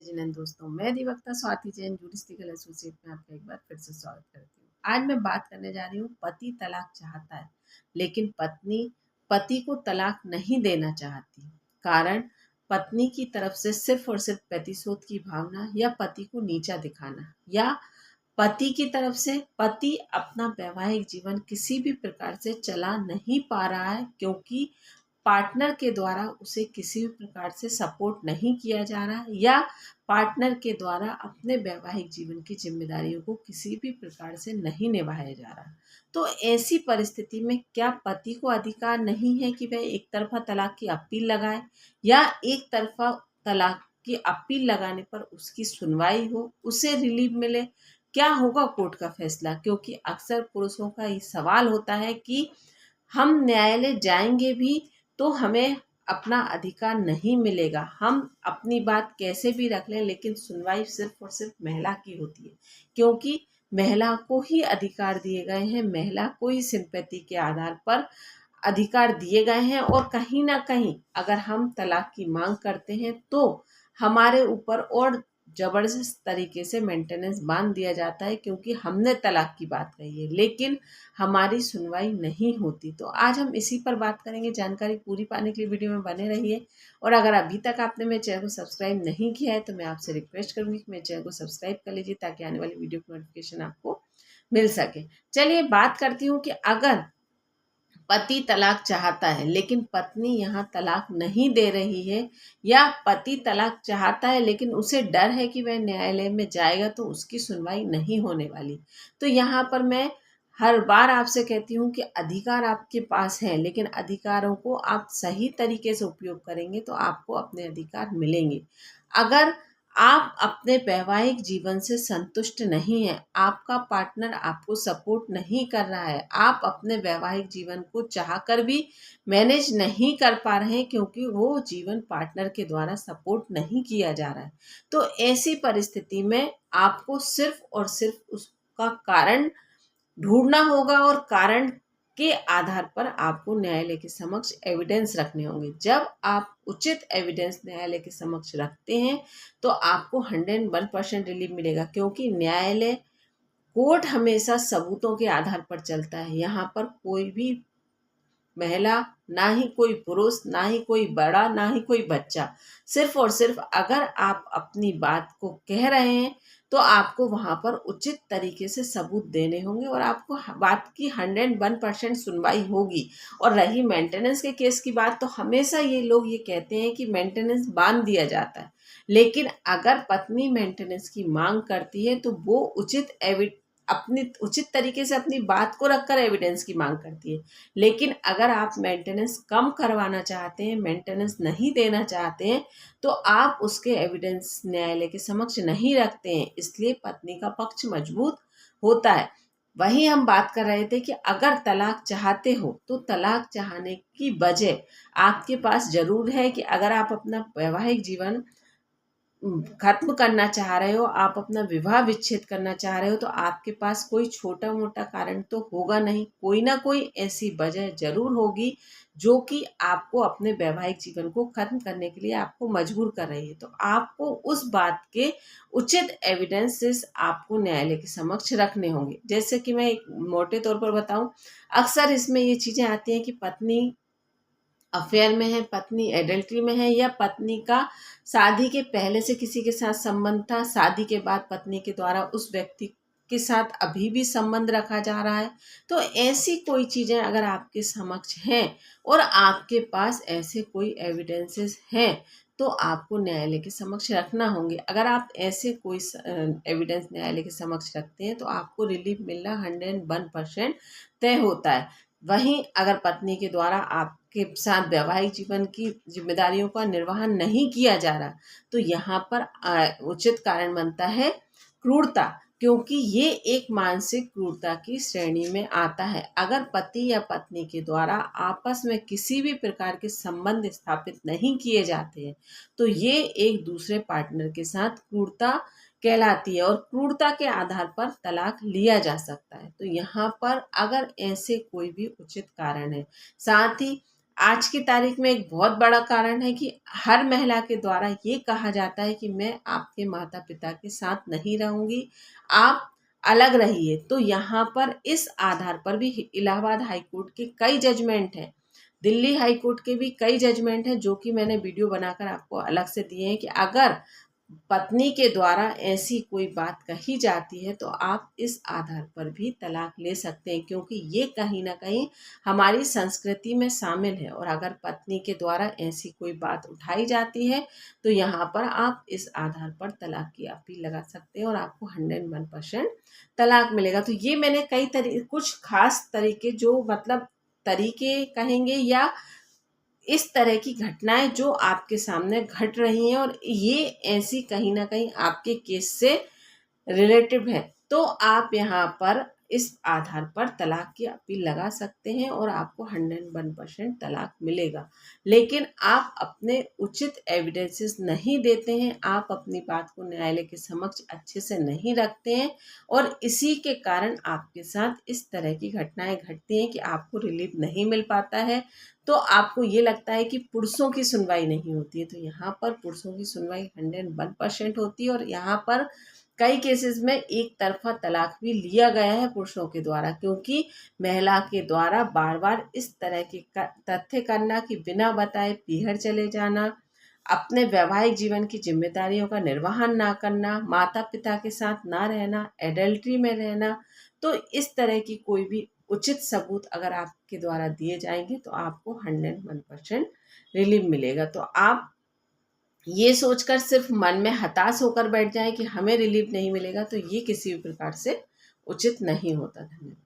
जिन दोस्तों, मैं अधिवक्ता स्वाति जैन ज्यूडिस्टिकल एसोसिएट में आपका एक बार फिर से स्वागत करती हूँ। आज मैं बात करने जा रही हूँ, पति तलाक चाहता है लेकिन पत्नी पति को तलाक नहीं देना चाहती। कारण पत्नी की तरफ से सिर्फ और सिर्फ प्रतिशोध की भावना या पति को नीचा दिखाना, या पति की तरफ से पति अपना वैवाहिक जीवन किसी भी प्रकार से चला नहीं पा रहा है क्योंकि पार्टनर के द्वारा उसे किसी भी प्रकार से सपोर्ट नहीं किया जा रहा, या पार्टनर के द्वारा अपने वैवाहिक जीवन की जिम्मेदारियों को किसी भी प्रकार से नहीं निभाया जा रहा। तो ऐसी परिस्थिति में क्या पति को अधिकार नहीं है कि वह एक तरफा तलाक की अपील लगाए, या एक तरफा तलाक की अपील लगाने पर उसकी सुनवाई हो, उसे रिलीफ मिले? क्या होगा कोर्ट का फैसला? क्योंकि अक्सर पुरुषों का ये सवाल होता है कि हम न्यायालय जाएंगे भी तो हमें अपना अधिकार नहीं मिलेगा, हम अपनी बात कैसे भी रख लें लेकिन सुनवाई सिर्फ और सिर्फ महिला की होती है, क्योंकि महिला को ही अधिकार दिए गए हैं, महिला को ही सिंपैथी के आधार पर अधिकार दिए गए हैं। और कहीं ना कहीं अगर हम तलाक की मांग करते हैं तो हमारे ऊपर और जबरदस्त तरीके से मेंटेनेंस बांध दिया जाता है, क्योंकि हमने तलाक की बात कही है लेकिन हमारी सुनवाई नहीं होती। तो आज हम इसी पर बात करेंगे। जानकारी पूरी पाने के लिए वीडियो में बने रहिए। और अगर अभी तक आपने मेरे चैनल को सब्सक्राइब नहीं किया है तो मैं आपसे रिक्वेस्ट करूंगी कि मेरे चैनल को सब्सक्राइब कर लीजिए ताकि आने वाली वीडियो की नोटिफिकेशन आपको मिल सके। चलिए बात करती हूँ कि अगर पति तलाक चाहता है लेकिन पत्नी यहाँ तलाक नहीं दे रही है, या पति तलाक चाहता है लेकिन उसे डर है कि वह न्यायालय में जाएगा तो उसकी सुनवाई नहीं होने वाली, तो यहाँ पर मैं हर बार आपसे कहती हूँ कि अधिकार आपके पास है, लेकिन अधिकारों को आप सही तरीके से उपयोग करेंगे तो आपको अपने अधिकार मिलेंगे। अगर आप अपने वैवाहिक जीवन से संतुष्ट नहीं हैं, आपका पार्टनर आपको सपोर्ट नहीं कर रहा है, आप अपने वैवाहिक जीवन को चाहकर भी मैनेज नहीं कर पा रहे हैं क्योंकि वो जीवन पार्टनर के द्वारा सपोर्ट नहीं किया जा रहा है, तो ऐसी परिस्थिति में आपको सिर्फ और सिर्फ उसका कारण ढूंढना होगा और कारण के आधार पर आपको न्यायालय के समक्ष एविडेंस रखने होंगे। जब आप उचित एविडेंस न्यायालय के समक्ष रखते हैं तो आपको 101% रिलीफ मिलेगा, क्योंकि न्यायालय कोर्ट हमेशा सबूतों के आधार पर चलता है। यहाँ पर कोई भी महिला, ना ही कोई पुरुष, ना ही कोई बड़ा, ना ही कोई बच्चा, सिर्फ और सिर्फ अगर आप अपनी बात को कह रहे हैं तो आपको वहां पर उचित तरीके से सबूत देने होंगे और आपको बात की 101% सुनवाई होगी। और रही मेंटेनेंस के केस की बात, तो हमेशा ये लोग ये कहते हैं कि मेंटेनेंस बांध दिया जाता है, लेकिन अगर पत्नी मेंटेनेंस की मांग करती है तो वो अपनी उचित तरीके से अपनी बात को रखकर एविडेंस की मांग करती है। लेकिन अगर आप मेंटेनेंस कम करवाना चाहते हैं, मेंटेनेंस नहीं देना चाहते हैं, तो आप उसके एविडेंस न्यायालय के समक्ष नहीं रखते हैं, इसलिए पत्नी का पक्ष मजबूत होता है। वहीं हम बात कर रहे थे कि अगर तलाक चाहते हो तो तलाक चाहने की वजह आपके पास जरूर है, कि अगर आप अपना वैवाहिक जीवन खत्म करना चाह रहे हो, आप अपना विवाह विच्छेद करना चाह रहे हो, तो आपके पास कोई छोटा मोटा कारण तो होगा नहीं, कोई ना कोई ऐसी वजह जरूर होगी जो कि आपको अपने वैवाहिक जीवन को खत्म करने के लिए आपको मजबूर कर रही है। तो आपको उस बात के उचित एविडेंसेस आपको न्यायालय के समक्ष रखने होंगे। जैसे कि मैं एक मोटे तौर पर बताऊं, अक्सर इसमें ये चीजें आती हैं कि पत्नी अफेयर में है, पत्नी एडल्ट्री में है, या पत्नी का शादी के पहले से किसी के साथ संबंध था, शादी के बाद पत्नी के द्वारा उस व्यक्ति के साथ अभी भी संबंध रखा जा रहा है। तो ऐसी कोई चीजें अगर आपके समक्ष हैं और आपके पास ऐसे कोई एविडेंसेस हैं तो आपको न्यायालय के समक्ष रखना होंगे। अगर आप ऐसे कोई एविडेंस न्यायालय के समक्ष रखते हैं तो आपको रिलीफ मिलना 101% तय होता है। वहीं अगर पत्नी के द्वारा आपके साथ वैवाहिक जीवन की जिम्मेदारियों का निर्वहन नहीं किया जा रहा, तो यहाँ पर उचित कारण बनता है क्रूरता, क्योंकि ये एक मानसिक क्रूरता की श्रेणी में आता है। अगर पति या पत्नी के द्वारा आपस में किसी भी प्रकार के संबंध स्थापित नहीं किए जाते हैं तो ये एक दूसरे पार्टनर के साथ क्रूरता कहलाती है, और क्रूरता के आधार पर तलाक लिया जा सकता है। तो यहाँ पर अगर ऐसे कोई भी उचित कारण है, साथ ही आज की तारीख में एक बहुत बड़ा कारण है कि हर महिला के द्वारा ये कहा जाता है कि मैं आपके माता पिता के साथ नहीं रहूंगी, आप अलग रहिए। तो यहाँ पर इस आधार पर भी इलाहाबाद हाई कोर्ट के कई जजमेंट हैं, दिल्ली हाई कोर्ट के भी कई जजमेंट हैं, जो कि मैंने वीडियो बनाकर आपको अलग से दिए हैं कि अगर पत्नी के द्वारा ऐसी कोई बात कही जाती है तो आप इस आधार पर भी तलाक ले सकते हैं, क्योंकि ये कहीं ना कहीं हमारी संस्कृति में शामिल है। और अगर पत्नी के द्वारा ऐसी कोई बात उठाई जाती है तो यहाँ पर आप इस आधार पर तलाक की अपील लगा सकते हैं और आपको 101% तलाक मिलेगा। तो ये मैंने कुछ खास तरीके, जो मतलब तरीके कहेंगे, या इस तरह की घटनाएं जो आपके सामने घट रही हैं और ये ऐसी कहीं ना कहीं आपके केस से रिलेटिव है, तो आप यहाँ पर इस आधार पर तलाक की अपील लगा सकते हैं और आपको 101% तलाक मिलेगा। लेकिन आप अपने उचित एविडेंसेस नहीं देते हैं, आप अपनी बात को न्यायालय के समक्ष अच्छे से नहीं रखते हैं और इसी के कारण आपके साथ इस तरह की घटनाएं घटती हैं कि आपको रिलीफ नहीं मिल पाता है। तो आपको ये लगता है कि पुरुषों की सुनवाई नहीं होती है, तो यहाँ पर पुरुषों की सुनवाई 101% होती है। और यहाँ पर कई केसेस में एक तरफा तलाक भी लिया गया है पुरुषों के द्वारा, क्योंकि महिला के द्वारा बार बार इस तरह के तथ्य करना कि बिना बताए पीहर चले जाना, अपने वैवाहिक जीवन की जिम्मेदारियों का निर्वहन ना करना, माता पिता के साथ ना रहना, एडल्ट्री में रहना, तो इस तरह की कोई भी उचित सबूत अगर आपके द्वारा दिए जाएंगे तो आपको 101% रिलीफ मिलेगा। तो आप ये सोचकर सिर्फ मन में हताश होकर बैठ जाएं कि हमें रिलीफ नहीं मिलेगा, तो ये किसी भी प्रकार से उचित नहीं होता। धन्यवाद।